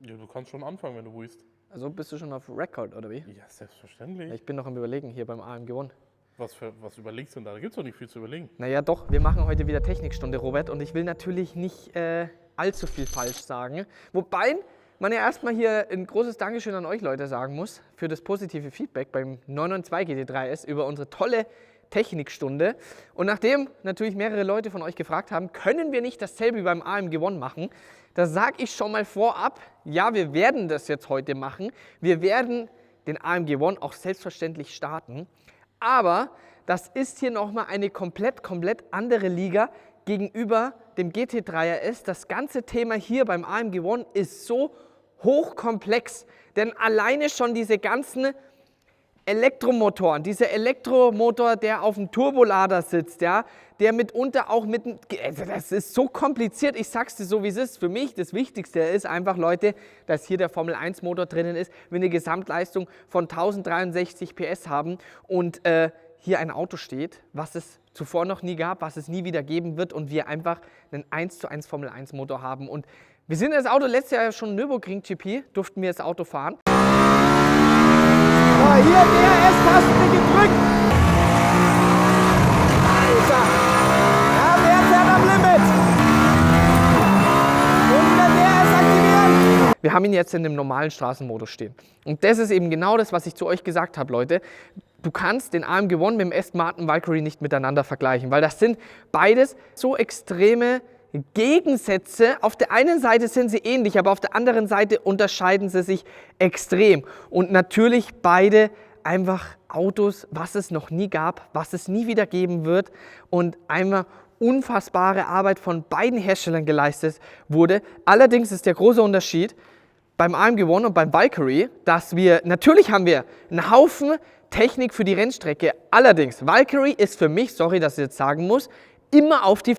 Ja, du kannst schon anfangen, wenn du willst. Also bist du schon auf Record, oder wie? Ja, selbstverständlich. Ich bin noch am Überlegen hier beim AMG One. Was überlegst du denn da? Da gibt es doch nicht viel zu überlegen. Naja doch, wir machen heute wieder Technikstunde, Robert. Und ich will natürlich nicht allzu viel falsch sagen. Wobei man ja erstmal hier ein großes Dankeschön an euch Leute sagen muss für das positive Feedback beim 992 GT3S über unsere tolle Technikstunde. Und nachdem natürlich mehrere Leute von euch gefragt haben, können wir nicht dasselbe wie beim AMG One machen, da sage ich schon mal vorab, ja, wir werden das jetzt heute machen. Wir werden den AMG One auch selbstverständlich starten. Aber das ist hier nochmal eine komplett andere Liga gegenüber dem GT3 RS. Das ganze Thema hier beim AMG One ist so hochkomplex, denn alleine schon diese ganzen Elektromotoren, dieser Elektromotor, der auf dem Turbolader sitzt, ja, der mitunter auch das ist so kompliziert, ich sag's dir so wie es ist, für mich das Wichtigste ist einfach, Leute, dass hier der Formel 1 Motor drinnen ist, wir eine Gesamtleistung von 1063 PS haben und hier ein Auto steht, was es zuvor noch nie gab, was es nie wieder geben wird und wir einfach einen 1:1 Formel 1 Motor haben. Und wir sind das Auto letztes Jahr schon Nürburgring GP, durften wir das Auto fahren. So, hier DRS-Taste gedrückt. Alter! Ja, wer fährt am Limit? Und wieder DRS aktivieren. Wir haben ihn jetzt in dem normalen Straßenmodus stehen. Und das ist eben genau das, was ich zu euch gesagt habe, Leute. Du kannst den AMG One mit dem Aston Martin Valkyrie nicht miteinander vergleichen, weil das sind beides so extreme Gegensätze. Auf der einen Seite sind sie ähnlich, aber auf der anderen Seite unterscheiden sie sich extrem. Und natürlich beide einfach Autos, was es noch nie gab, was es nie wieder geben wird und einmal unfassbare Arbeit von beiden Herstellern geleistet wurde. Allerdings ist der große Unterschied beim AMG One und beim Valkyrie, dass natürlich haben wir einen Haufen Technik für die Rennstrecke. Allerdings, Valkyrie ist für mich, sorry, dass ich jetzt sagen muss, immer auf die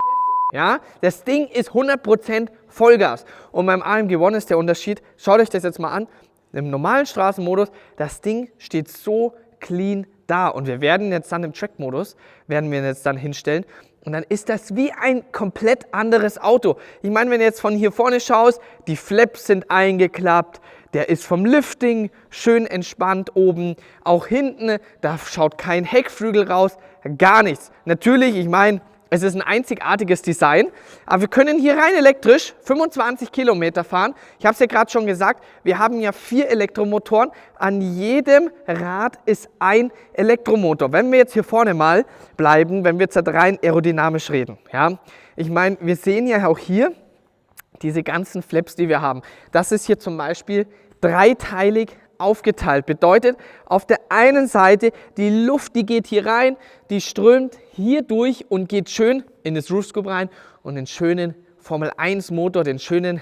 ja, das Ding ist 100% Vollgas. Und beim AMG One ist der Unterschied, schaut euch das jetzt mal an, im normalen Straßenmodus, das Ding steht so clean da. Und wir werden jetzt dann im Track-Modus, werden wir jetzt dann hinstellen. Und dann ist das wie ein komplett anderes Auto. Ich meine, wenn du jetzt von hier vorne schaust, die Flaps sind eingeklappt, der ist vom Lifting schön entspannt oben. Auch hinten, da schaut kein Heckflügel raus, gar nichts. Natürlich, ich meine, es ist ein einzigartiges Design, aber wir können hier rein elektrisch 25 Kilometer fahren. Ich habe es ja gerade schon gesagt, wir haben ja 4 Elektromotoren. An jedem Rad ist ein Elektromotor. Wenn wir jetzt hier vorne mal bleiben, wenn wir jetzt rein aerodynamisch reden. Ja? Ich meine, wir sehen ja auch hier diese ganzen Flaps, die wir haben. Das ist hier zum Beispiel dreiteilig aufgeteilt. Bedeutet, auf der einen Seite die Luft, die geht hier rein, die strömt hier durch und geht schön in das Roof Scoop rein und den schönen Formel 1 Motor, den schönen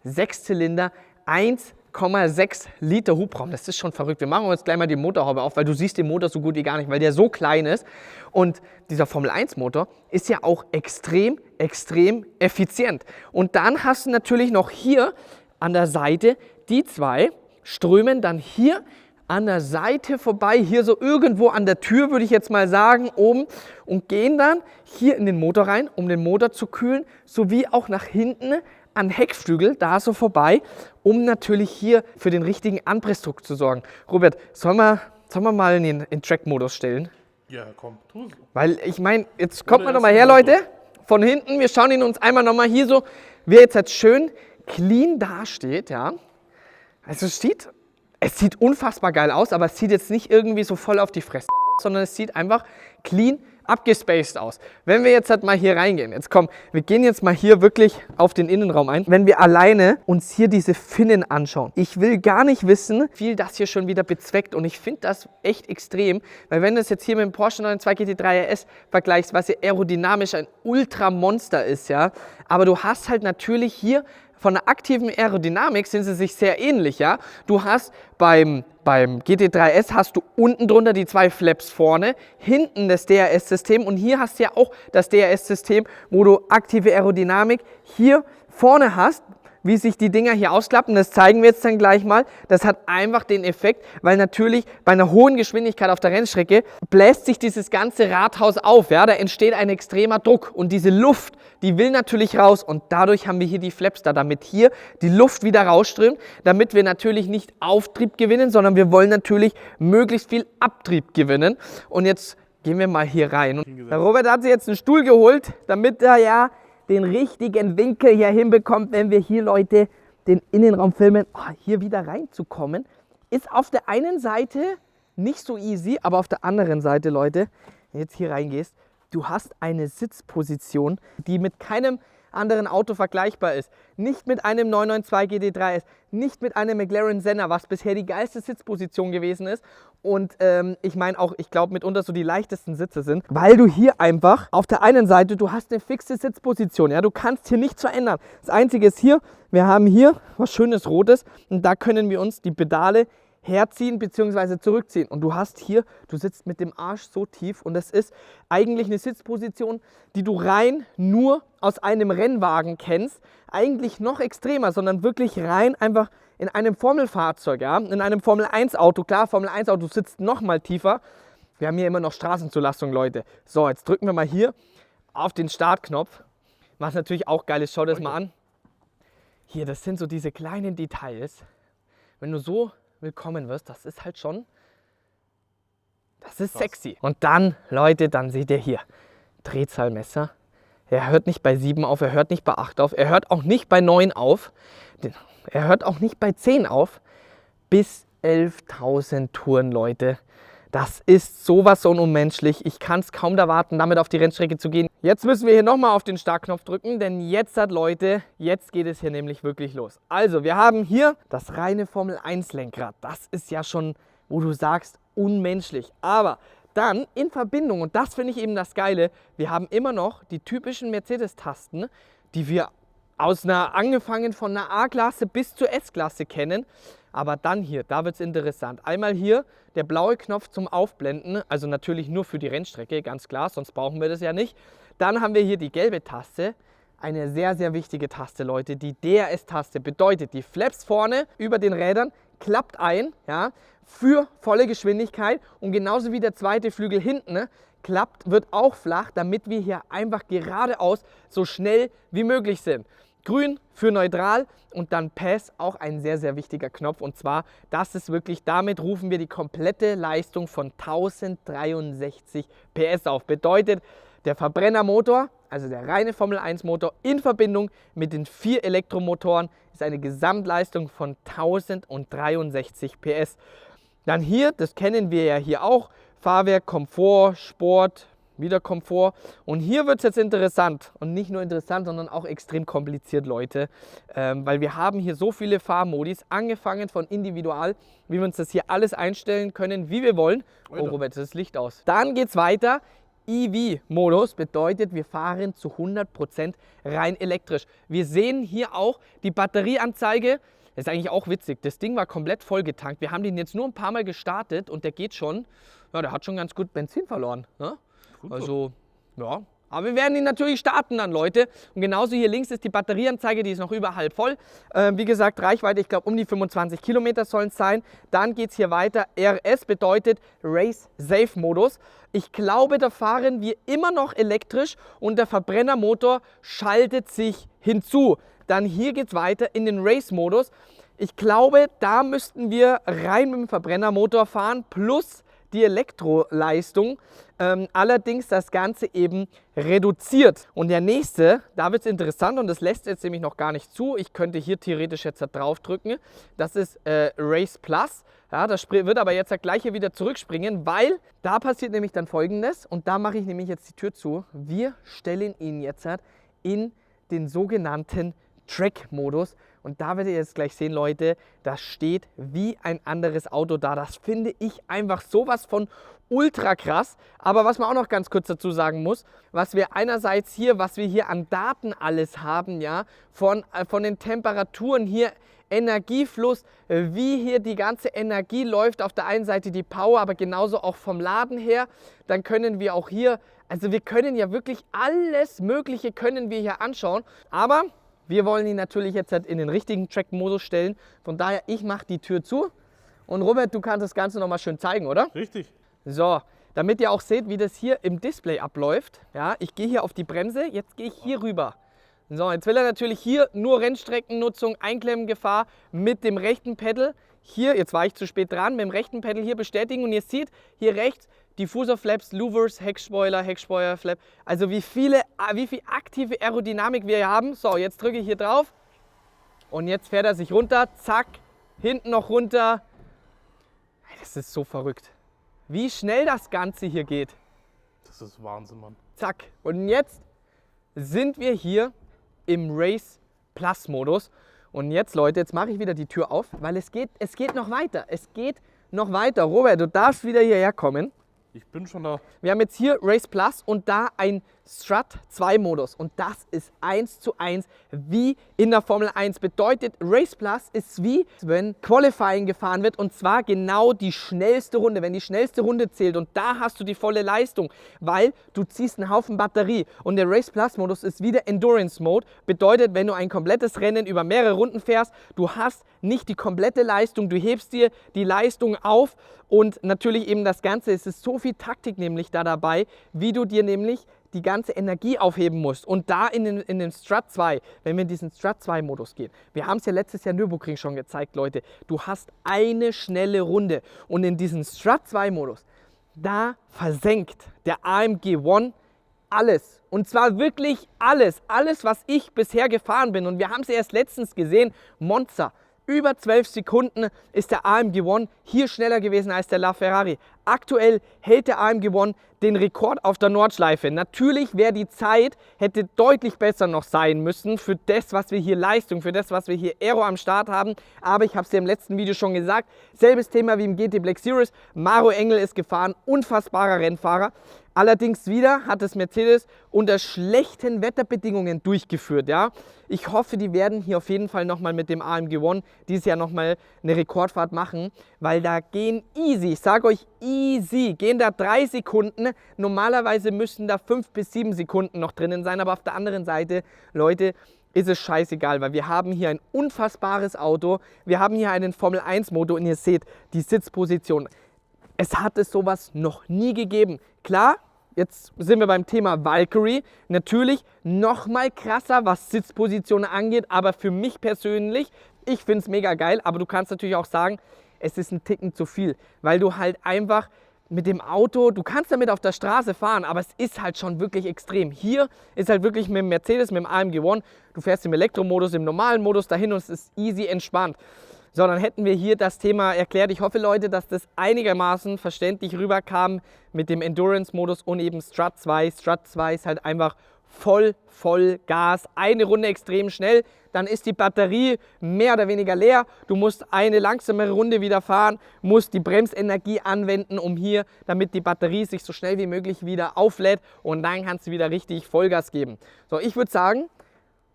6-Zylinder, 1,6 Liter Hubraum. Das ist schon verrückt. Wir machen uns gleich mal die Motorhaube auf, weil du siehst den Motor so gut wie gar nicht, weil der so klein ist. Und dieser Formel 1 Motor ist ja auch extrem effizient. Und dann hast du natürlich noch hier an der Seite die zwei strömen dann hier an der Seite vorbei, hier so irgendwo an der Tür, würde ich jetzt mal sagen, oben und gehen dann hier in den Motor rein, um den Motor zu kühlen, sowie auch nach hinten an Heckflügel, da so vorbei, um natürlich hier für den richtigen Anpressdruck zu sorgen. Robert, sollen wir mal in den Track-Modus stellen? Ja, komm, tu es. Weil ich meine, jetzt kommt man nochmal her, Leute, von hinten, wir schauen ihn uns einmal nochmal hier so, wie er jetzt halt schön clean dasteht, ja. Also es sieht unfassbar geil aus, aber es sieht jetzt nicht irgendwie so voll auf die Fresse aus, sondern es sieht einfach clean abgespaced aus. Wenn wir jetzt halt mal hier reingehen, jetzt komm, wir gehen jetzt mal hier wirklich auf den Innenraum ein. Wenn wir alleine uns hier diese Finnen anschauen, ich will gar nicht wissen, wie viel das hier schon wieder bezweckt und ich finde das echt extrem, weil wenn du das jetzt hier mit dem Porsche 992 GT3 RS vergleichst, was ja aerodynamisch ein Ultramonster ist, ja, aber du hast halt natürlich hier von der aktiven Aerodynamik sind sie sich sehr ähnlich, ja. Du hast beim GT3S hast du unten drunter die zwei Flaps vorne, hinten das DRS-System und hier hast du ja auch das DRS-System, wo du aktive Aerodynamik hier vorne hast, wie sich die Dinger hier ausklappen. Das zeigen wir jetzt dann gleich mal. Das hat einfach den Effekt, weil natürlich bei einer hohen Geschwindigkeit auf der Rennstrecke bläst sich dieses ganze Rathaus auf. Ja? Da entsteht ein extremer Druck und diese Luft, die will natürlich raus und dadurch haben wir hier die Flaps da, damit hier die Luft wieder rausströmt, damit wir natürlich nicht Auftrieb gewinnen, sondern wir wollen natürlich möglichst viel Abtrieb gewinnen. Und jetzt gehen wir mal hier rein. Und der Robert hat sich jetzt einen Stuhl geholt, damit er ja den richtigen Winkel hier hinbekommt, wenn wir hier, Leute, den Innenraum filmen. Oh, hier wieder reinzukommen, ist auf der einen Seite nicht so easy, aber auf der anderen Seite, Leute, wenn du jetzt hier reingehst, du hast eine Sitzposition, die mit keinem anderen Auto vergleichbar ist. Nicht mit einem 992 GT3 S, nicht mit einem McLaren Senna, was bisher die geilste Sitzposition gewesen ist. Und ich meine auch, ich glaube, mitunter so die leichtesten Sitze sind, weil du hier einfach auf der einen Seite, du hast eine fixe Sitzposition, ja, du kannst hier nichts verändern. Das Einzige ist hier, wir haben hier was schönes Rotes und da können wir uns die Pedale herziehen bzw. zurückziehen. Und du hast hier, du sitzt mit dem Arsch so tief und das ist eigentlich eine Sitzposition, die du rein nur aus einem Rennwagen kennst. Eigentlich noch extremer, sondern wirklich rein einfach in einem Formelfahrzeug, ja, in einem Formel-1-Auto. Klar, Formel-1-Auto sitzt noch mal tiefer. Wir haben hier immer noch Straßenzulassung, Leute. So, jetzt drücken wir mal hier auf den Startknopf. Was natürlich auch geil ist, schau das mal an. Hier, das sind so diese kleinen Details. Wenn du so willkommen wirst, das ist halt schon, das ist sexy. Und dann, Leute, dann seht ihr hier, Drehzahlmesser. Er hört nicht bei 7 auf, er hört nicht bei 8 auf, er hört auch nicht bei 9 auf, er hört auch nicht bei 10 auf, bis 11.000 Touren, Leute. Das ist sowas von unmenschlich. Ich kann es kaum erwarten, damit auf die Rennstrecke zu gehen. Jetzt müssen wir hier nochmal auf den Startknopf drücken, denn jetzt Leute, jetzt geht es hier nämlich wirklich los. Also, wir haben hier das reine Formel 1 Lenkrad. Das ist ja schon, wo du sagst, unmenschlich. Aber dann in Verbindung, und das finde ich eben das Geile, wir haben immer noch die typischen Mercedes-Tasten, die wir angefangen von einer A-Klasse bis zur S-Klasse kennen. Aber dann hier, da wird es interessant. Einmal hier der blaue Knopf zum Aufblenden, also natürlich nur für die Rennstrecke, ganz klar, sonst brauchen wir das ja nicht. Dann haben wir hier die gelbe Taste, eine sehr, sehr wichtige Taste, Leute, die DRS-Taste. Bedeutet, die Flaps vorne über den Rädern klappt ein, ja, für volle Geschwindigkeit und genauso wie der zweite Flügel hinten klappt, wird auch flach, damit wir hier einfach geradeaus so schnell wie möglich sind. Grün für neutral und dann Pass, auch ein sehr, sehr wichtiger Knopf. Und zwar, das ist wirklich, damit rufen wir die komplette Leistung von 1063 PS auf. Bedeutet, der Verbrennermotor, also der reine Formel 1 Motor in Verbindung mit den 4 Elektromotoren, ist eine Gesamtleistung von 1063 PS. Dann hier, das kennen wir ja hier auch, Fahrwerk, Komfort, Sport, wieder Komfort. Und hier wird es jetzt interessant. Und nicht nur interessant, sondern auch extrem kompliziert, Leute. Weil wir haben hier so viele Fahrmodis, angefangen von Individual, wie wir uns das hier alles einstellen können, wie wir wollen. Oh, Robert, das ist Licht aus. Dann geht es weiter. EV-Modus bedeutet, wir fahren zu 100% rein elektrisch. Wir sehen hier auch die Batterieanzeige. Das ist eigentlich auch witzig. Das Ding war komplett voll getankt. Wir haben den jetzt nur ein paar Mal gestartet und der geht schon, ja, der hat schon ganz gut Benzin verloren. Ne? Also, ja. Aber wir werden ihn natürlich starten dann, Leute. Und genauso hier links ist die Batterieanzeige, die ist noch über halb voll. Wie gesagt, Reichweite, ich glaube, um die 25 Kilometer sollen es sein. Dann geht es hier weiter. RS bedeutet Race Safe Modus. Ich glaube, da fahren wir immer noch elektrisch und der Verbrennermotor schaltet sich hinzu. Dann hier geht es weiter in den Race-Modus. Ich glaube, da müssten wir rein mit dem Verbrennermotor fahren plus die Elektroleistung. Allerdings das Ganze eben reduziert. Und der nächste, da wird es interessant und das lässt jetzt nämlich noch gar nicht zu. Ich könnte hier theoretisch jetzt drauf drücken. Das ist Race Plus. Ja, das wird aber jetzt gleich hier wieder zurückspringen, weil da passiert nämlich dann Folgendes. Und da mache ich nämlich jetzt die Tür zu. Wir stellen ihn jetzt in den sogenannten Track-Modus. Und da werdet ihr jetzt gleich sehen, Leute, das steht wie ein anderes Auto da. Das finde ich einfach sowas von ultra krass. Aber was man auch noch ganz kurz dazu sagen muss, was wir einerseits hier, was wir hier an Daten alles haben, ja, von den Temperaturen hier, Energiefluss, wie hier die ganze Energie läuft. Auf der einen Seite die Power, aber genauso auch vom Laden her. Dann können wir auch hier, also wir können ja wirklich alles Mögliche können wir hier anschauen. Aber Wir wollen ihn natürlich jetzt halt in den richtigen Track-Modus stellen. Von daher, ich mache die Tür zu. Und Robert, du kannst das Ganze nochmal schön zeigen, oder? Richtig. So, damit ihr auch seht, wie das hier im Display abläuft. Ja, ich gehe hier auf die Bremse, jetzt gehe ich hier rüber. So, jetzt will er natürlich hier nur Rennstreckennutzung, Einklemmgefahr mit dem rechten Pedal. Hier, jetzt war ich zu spät dran, mit dem rechten Pedal hier bestätigen. Und ihr seht hier rechts Diffuser-Flaps, Louvers, Heckspoiler, Flap. Also wie viel aktive Aerodynamik wir hier haben. So, jetzt drücke ich hier drauf. Und jetzt fährt er sich runter. Zack, hinten noch runter. Das ist so verrückt. Wie schnell das Ganze hier geht. Das ist Wahnsinn, Mann. Zack. Und jetzt sind wir hier im Race Plus Modus. Und jetzt, Leute, jetzt mache ich wieder die Tür auf, weil es geht noch weiter. Es geht noch weiter. Robert, du darfst wieder hierher kommen. Ich bin schon da. Wir haben jetzt hier Race Plus und da ein Strut 2 Modus. Und das ist 1:1 wie in der Formel 1. Bedeutet, Race Plus ist wie wenn Qualifying gefahren wird. Und zwar genau die schnellste Runde. Wenn die schnellste Runde zählt und da hast du die volle Leistung. Weil du ziehst einen Haufen Batterie. Und der Race Plus Modus ist wie der Endurance Mode. Bedeutet, wenn du ein komplettes Rennen über mehrere Runden fährst, du hast nicht die komplette Leistung. Du hebst dir die Leistung auf. Und natürlich eben das Ganze, es ist so viel Taktik nämlich da dabei, wie du dir nämlich die ganze Energie aufheben musst. Und da in den Strut 2, wenn wir in diesen Strut 2 Modus gehen, wir haben es ja letztes Jahr Nürburgring schon gezeigt, Leute, du hast eine schnelle Runde. Und in diesem Strut 2 Modus, da versenkt der AMG One alles. Und zwar wirklich alles. Alles, was ich bisher gefahren bin. Und wir haben es erst letztens gesehen, Monza. Über 12 Sekunden ist der AMG One hier schneller gewesen als der LaFerrari. Aktuell hält der AMG One den Rekord auf der Nordschleife. Natürlich wäre die Zeit, hätte deutlich besser noch sein müssen für das, was wir hier Leistung, für das, was wir hier Aero am Start haben. Aber ich habe es dir im letzten Video schon gesagt, selbes Thema wie im GT Black Series. Maro Engel ist gefahren, unfassbarer Rennfahrer. Allerdings wieder hat es Mercedes unter schlechten Wetterbedingungen durchgeführt. Ja? Ich hoffe, die werden hier auf jeden Fall nochmal mit dem AMG One dieses Jahr nochmal eine Rekordfahrt machen, weil da gehen easy, ich sage euch easy, gehen da 3 Sekunden. Normalerweise müssten da 5 bis 7 Sekunden noch drinnen sein, aber auf der anderen Seite, Leute, ist es scheißegal, weil wir haben hier ein unfassbares Auto, wir haben hier einen Formel 1 Motor und ihr seht die Sitzposition. Es hat es sowas noch nie gegeben. Klar, jetzt sind wir beim Thema Valkyrie. Natürlich nochmal krasser, was Sitzpositionen angeht. Aber für mich persönlich, ich finde es mega geil. Aber du kannst natürlich auch sagen, es ist ein Ticken zu viel. Weil du halt einfach mit dem Auto, du kannst damit auf der Straße fahren, aber es ist halt schon wirklich extrem. Hier ist halt wirklich mit dem Mercedes, mit dem AMG One, du fährst im Elektromodus, im normalen Modus dahin und es ist easy entspannt. So, dann hätten wir hier das Thema erklärt. Ich hoffe, Leute, dass das einigermaßen verständlich rüberkam mit dem Endurance-Modus und eben Strut 2. Strut 2 ist halt einfach voll Gas. Eine Runde extrem schnell, dann ist die Batterie mehr oder weniger leer. Du musst eine langsamere Runde wieder fahren, musst die Bremsenergie anwenden, damit die Batterie sich so schnell wie möglich wieder auflädt und dann kannst du wieder richtig Vollgas geben. So, ich würde sagen,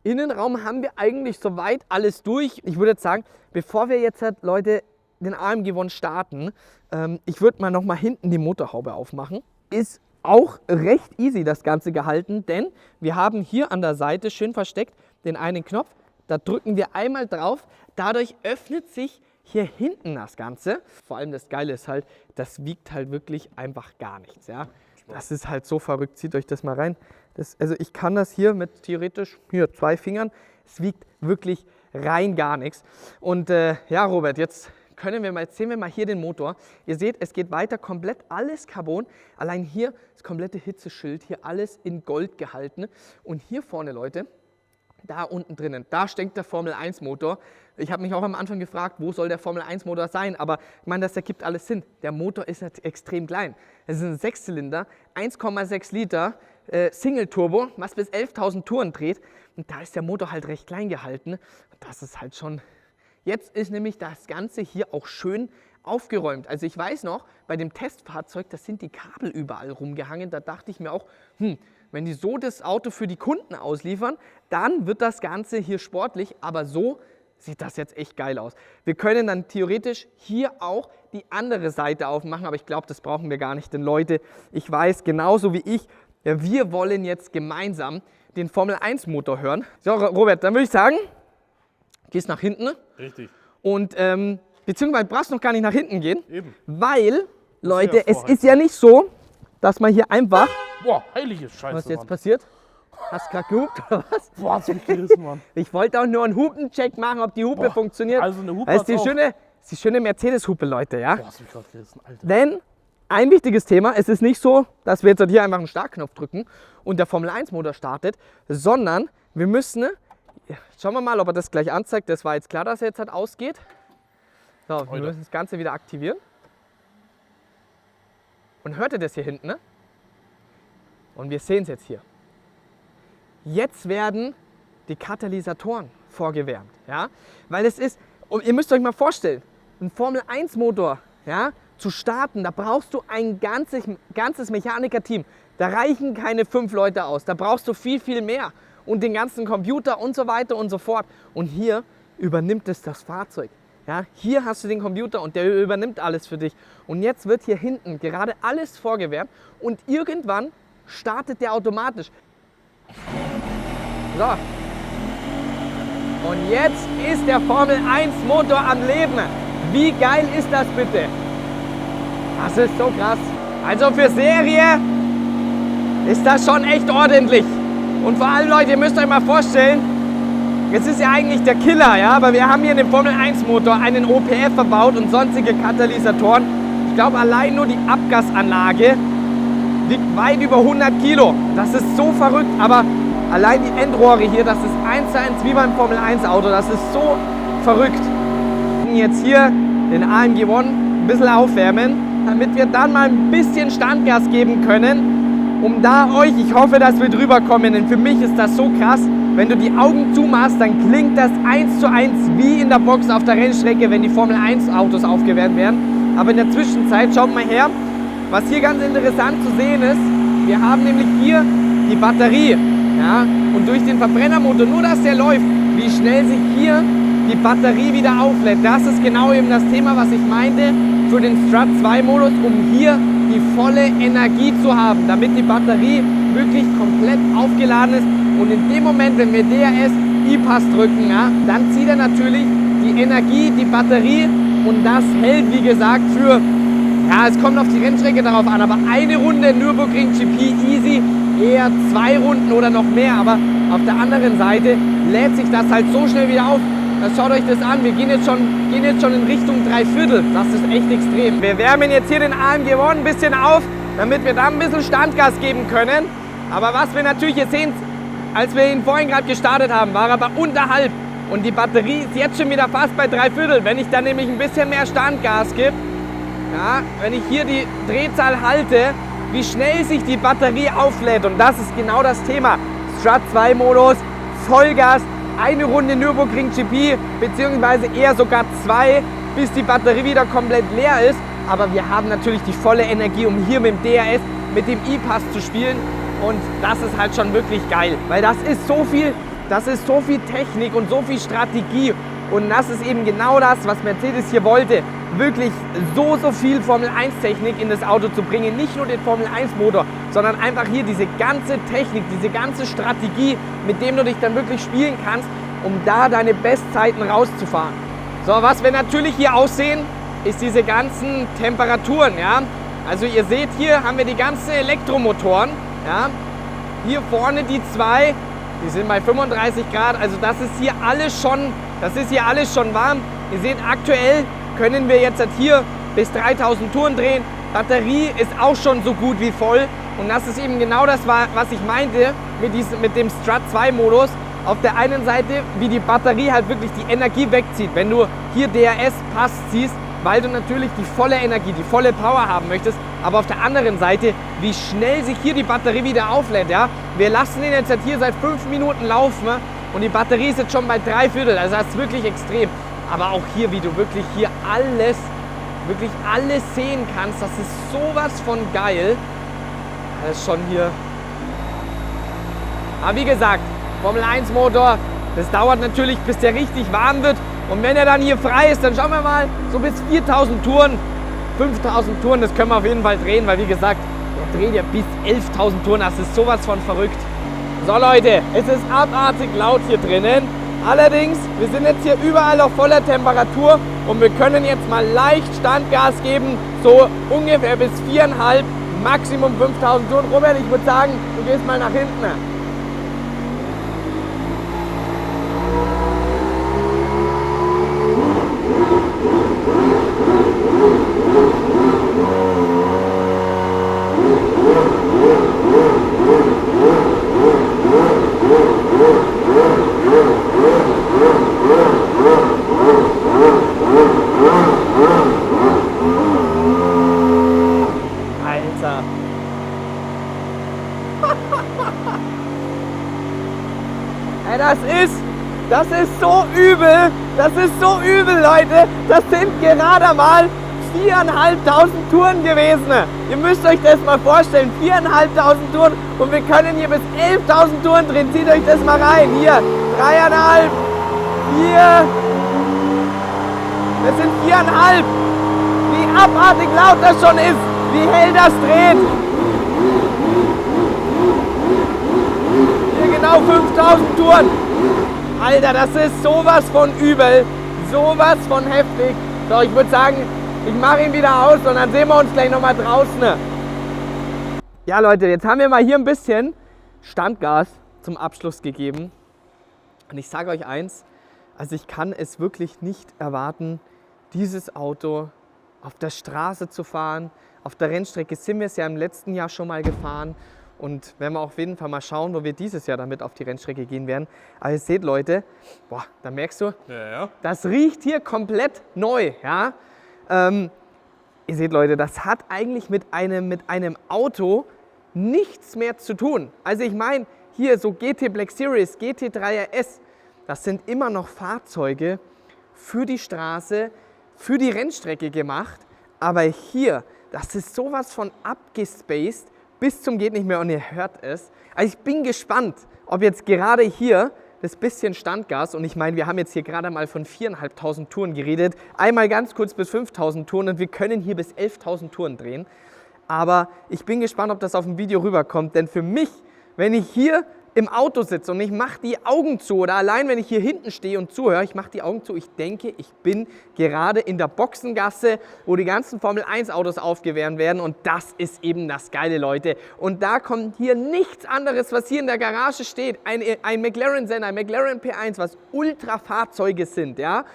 Innenraum haben wir eigentlich soweit alles durch. Ich würde jetzt sagen, bevor wir jetzt, Leute, den AMG One starten, ich würde mal nochmal hinten die Motorhaube aufmachen. Ist auch recht easy das Ganze gehalten, denn wir haben hier an der Seite schön versteckt den einen Knopf. Da drücken wir einmal drauf. Dadurch öffnet sich hier hinten das Ganze. Vor allem das Geile ist halt, das wiegt halt wirklich einfach gar nichts. Ja? Das ist halt so verrückt. Zieht euch das mal rein. Also ich kann das hier mit theoretisch 2 Fingern. Es wiegt wirklich rein gar nichts. Und ja, Robert, jetzt sehen wir mal hier den Motor. Ihr seht, es geht weiter, komplett alles Carbon. Allein hier das komplette Hitzeschild, hier alles in Gold gehalten. Und hier vorne, Leute, da unten drinnen, da steckt der Formel 1 Motor. Ich habe mich auch am Anfang gefragt, wo soll der Formel 1 Motor sein? Aber ich meine, das ergibt alles Sinn. Der Motor ist halt extrem klein. Es ist ein 6-Zylinder, 1,6 Liter, Single-Turbo, was bis 11.000 Touren dreht. Und da ist der Motor halt recht klein gehalten. Und das ist halt schon... Jetzt ist nämlich das Ganze hier auch schön aufgeräumt. Also ich weiß noch, bei dem Testfahrzeug, da sind die Kabel überall rumgehangen. Da dachte ich mir auch, wenn die so das Auto für die Kunden ausliefern, dann wird das Ganze hier sportlich. Aber so sieht das jetzt echt geil aus. Wir können dann theoretisch hier auch die andere Seite aufmachen. Aber ich glaube, das brauchen wir gar nicht. Denn Leute, ich weiß genauso wie ich, ja, wir wollen jetzt gemeinsam den Formel 1 Motor hören. So, Robert, dann würde ich sagen, gehst nach hinten. Richtig. Und beziehungsweise brauchst du noch gar nicht nach hinten gehen. Eben. Weil, Leute, ja es vorheizen. ist ja nicht so, dass man hier einfach... Boah, heilige Scheiße, Was ist jetzt Mann. passiert? Hast du gerade gehupt oder was? Boah, hast du mich gerissen, Mann. Ich wollte auch nur einen Hupencheck machen, ob die Hupe Boah, funktioniert. also eine Hupe Das ist die hat's auch. schöne Mercedes-Hupe, Leute, ja? Boah, hast du mich gerade gerissen, Alter. Denn ein wichtiges Thema, es ist nicht so, dass wir jetzt hier einfach einen Startknopf drücken und der Formel 1 Motor startet, sondern wir müssen, schauen wir mal, ob er das gleich anzeigt. Das war jetzt klar, dass er jetzt halt ausgeht. So, wir müssen das Ganze wieder aktivieren. Und hört ihr das hier hinten, ne? Und wir sehen es jetzt hier. Jetzt werden die Katalysatoren vorgewärmt, ja? Weil es ist, und ihr müsst euch mal vorstellen, ein Formel 1 Motor, ja, zu starten, da brauchst du ein ganzes Mechanikerteam. Da reichen keine 5 Leute aus, da brauchst du viel, viel mehr. Und den ganzen Computer und so weiter und so fort. Und hier übernimmt es das Fahrzeug. Ja, hier hast du den Computer und der übernimmt alles für dich. Und jetzt wird hier hinten gerade alles vorgewärmt und irgendwann startet der automatisch. So. Und jetzt ist der Formel 1 Motor am Leben. Wie geil ist das bitte? Das ist so krass. Also für Serie ist das schon echt ordentlich. Und vor allem, Leute, ihr müsst euch mal vorstellen, jetzt ist ja eigentlich der Killer, ja, aber wir haben hier in dem Formel 1 Motor einen OPF verbaut und sonstige Katalysatoren. Ich glaube, allein nur die Abgasanlage wiegt weit über 100 Kilo. Das ist so verrückt, aber allein die Endrohre hier, das ist 1:1 wie beim Formel 1 Auto, das ist so verrückt. Jetzt hier den AMG One ein bisschen aufwärmen, damit wir dann mal ein bisschen Standgas geben können, um da euch, ich hoffe, dass wir drüber kommen, denn für mich ist das so krass, wenn du die Augen zumachst, dann klingt das 1:1 wie in der Box auf der Rennstrecke, wenn die Formel 1 Autos aufgewärmt werden. Aber in der Zwischenzeit, schaut mal her, was hier ganz interessant zu sehen ist, wir haben nämlich hier die Batterie, ja, und durch den Verbrennermotor, nur dass der läuft, wie schnell sich hier die Batterie wieder auflädt. Das ist genau eben das Thema, was ich meinte für den Strut 2 Modus, um hier die volle Energie zu haben, damit die Batterie wirklich komplett aufgeladen ist. Und in dem Moment, wenn wir DRS E-Pass drücken, ja, dann zieht er natürlich die Energie, die Batterie und das hält, wie gesagt, für, ja, es kommt auf die Rennstrecke darauf an, aber eine Runde Nürburgring GP easy, eher 2 Runden oder noch mehr, aber auf der anderen Seite lädt sich das halt so schnell wieder auf. Schaut euch das an, wir gehen jetzt schon in Richtung 3/4. Das ist echt extrem. Wir wärmen jetzt hier den AMG One ein bisschen auf, damit wir dann ein bisschen Standgas geben können. Aber was wir natürlich jetzt sehen, als wir ihn vorhin gerade gestartet haben, war er bei unterhalb. Und die Batterie ist jetzt schon wieder fast bei 3/4. Wenn ich dann nämlich ein bisschen mehr Standgas gebe, ja, wenn ich hier die Drehzahl halte, wie schnell sich die Batterie auflädt. Und das ist genau das Thema. Strut 2 Modus, Vollgas. Eine Runde Nürburgring GP, beziehungsweise eher sogar 2, bis die Batterie wieder komplett leer ist. Aber wir haben natürlich die volle Energie, um hier mit dem DRS, mit dem E-Pass zu spielen. Und das ist halt schon wirklich geil, weil das ist so viel Technik und so viel Strategie. Und das ist eben genau das, was Mercedes hier wollte. Wirklich so viel Formel 1 Technik in das Auto zu bringen. Nicht nur den Formel 1 Motor, sondern einfach hier diese ganze Technik, diese ganze Strategie, mit dem du dich dann wirklich spielen kannst, um da deine Bestzeiten rauszufahren. So, was wir natürlich hier aussehen, ist diese ganzen Temperaturen. Ja? Also ihr seht, hier haben wir die ganzen Elektromotoren. Ja? Hier vorne die 2, die sind bei 35 Grad. Also das ist hier alles schon warm. Ihr seht, aktuell können wir jetzt hier bis 3000 Touren drehen. Batterie ist auch schon so gut wie voll. Und das ist eben genau das, was ich meinte mit dem Strut 2 Modus. Auf der einen Seite, wie die Batterie halt wirklich die Energie wegzieht. Wenn du hier DRS-Pass ziehst, weil du natürlich die volle Energie, die volle Power haben möchtest. Aber auf der anderen Seite, wie schnell sich hier die Batterie wieder auflädt. Ja? Wir lassen den jetzt hier seit 5 Minuten laufen und die Batterie ist jetzt schon bei 3/4. Also das ist wirklich extrem. Aber auch hier, wie du wirklich hier alles sehen kannst, das ist sowas von geil. Das ist schon hier. Aber wie gesagt, Formel 1 Motor, das dauert natürlich, bis der richtig warm wird. Und wenn er dann hier frei ist, dann schauen wir mal, so bis 4000 Touren, 5000 Touren, das können wir auf jeden Fall drehen, weil wie gesagt, der dreht ja bis 11.000 Touren, das ist sowas von verrückt. So Leute, es ist abartig laut hier drinnen. Allerdings, wir sind jetzt hier überall auf voller Temperatur und wir können jetzt mal leicht Standgas geben, so ungefähr bis 4,5, Maximum 5000 Touren. Robert, ich würde sagen, du gehst mal nach hinten. Alter. Ey, das ist so übel. Das ist so übel, Leute. Das sind gerade mal 4.500 Touren gewesen. Ihr müsst euch das mal vorstellen. 4.500 Touren und wir können hier bis 11.000 Touren drehen. Zieht euch das mal rein. Hier, 3,5, 4. Das sind 4,5. Wie abartig laut das schon ist. Wie hell das dreht. Hier genau 5.000 Touren. Alter, das ist sowas von übel. Sowas von heftig. So, ich würde sagen, ich mache ihn wieder aus und dann sehen wir uns gleich nochmal draußen. Ja Leute, jetzt haben wir mal hier ein bisschen Standgas zum Abschluss gegeben. Und ich sage euch eins, also ich kann es wirklich nicht erwarten, dieses Auto auf der Straße zu fahren. Auf der Rennstrecke sind wir es ja im letzten Jahr schon mal gefahren. Und werden wir auf jeden Fall mal schauen, wo wir dieses Jahr damit auf die Rennstrecke gehen werden. Aber ihr seht Leute, boah, da merkst du, das riecht hier komplett neu. Ja? Ihr seht Leute, das hat eigentlich mit einem Auto nichts mehr zu tun. Also ich meine, hier so GT Black Series, GT3 RS, das sind immer noch Fahrzeuge für die Straße, für die Rennstrecke gemacht. Aber hier, das ist sowas von abgespaced bis zum geht nicht mehr und ihr hört es. Also ich bin gespannt, ob jetzt gerade hier das bisschen Standgas, und ich meine, wir haben jetzt hier gerade mal von 4.500 Touren geredet, einmal ganz kurz bis 5.000 Touren und wir können hier bis 11.000 Touren drehen. Aber ich bin gespannt, ob das auf dem Video rüberkommt, denn für mich, wenn ich hier im Auto sitze und ich mache die Augen zu oder allein wenn ich hier hinten stehe und zuhöre, ich mache die Augen zu, ich denke, ich bin gerade in der Boxengasse, wo die ganzen Formel 1 Autos aufgewärmt werden und das ist eben das Geile, Leute. Und da kommt hier nichts anderes, was hier in der Garage steht, ein McLaren Senna, ein McLaren P1, was Ultrafahrzeuge sind, ja.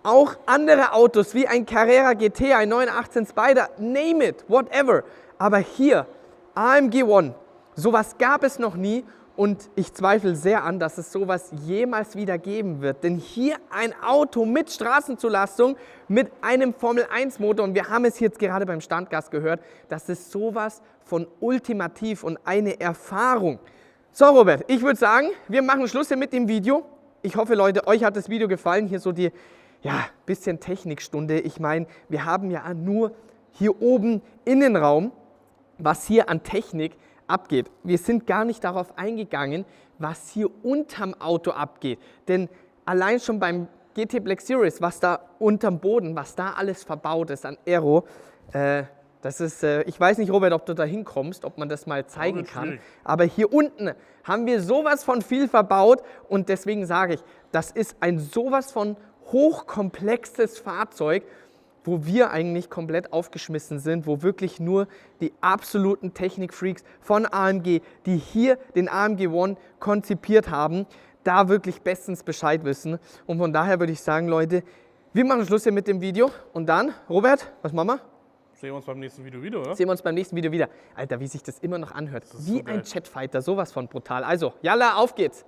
Auch andere Autos wie ein Carrera GT, ein 918 Spider, name it, whatever. Aber hier, AMG One, sowas gab es noch nie. Und ich zweifle sehr an, dass es sowas jemals wieder geben wird. Denn hier ein Auto mit Straßenzulassung, mit einem Formel-1-Motor, und wir haben es jetzt gerade beim Standgas gehört, das ist sowas von ultimativ und eine Erfahrung. So Robert, ich würde sagen, wir machen Schluss hier mit dem Video. Ich hoffe Leute, euch hat das Video gefallen. Hier so die, ja, bisschen Technikstunde. Ich meine, wir haben ja nur hier oben Innenraum, was hier an Technik abgeht. Wir sind gar nicht darauf eingegangen, was hier unterm Auto abgeht. Denn allein schon beim GT Black Series, was da unterm Boden, was da alles verbaut ist an Aero, das ist, ich weiß nicht, Robert, ob du da hinkommst, ob man das mal zeigen kann. Aber hier unten haben wir sowas von viel verbaut und deswegen sage ich, das ist ein sowas von hochkomplexes Fahrzeug, wo wir eigentlich komplett aufgeschmissen sind, wo wirklich nur die absoluten Technikfreaks von AMG, die hier den AMG One konzipiert haben, da wirklich bestens Bescheid wissen. Und von daher würde ich sagen, Leute, wir machen Schluss hier mit dem Video. Und dann, Robert, was machen wir? Sehen wir uns beim nächsten Video wieder, oder? Sehen wir uns beim nächsten Video wieder. Alter, wie sich das immer noch anhört. Wie so ein Chatfighter, sowas von brutal. Also, yalla, auf geht's.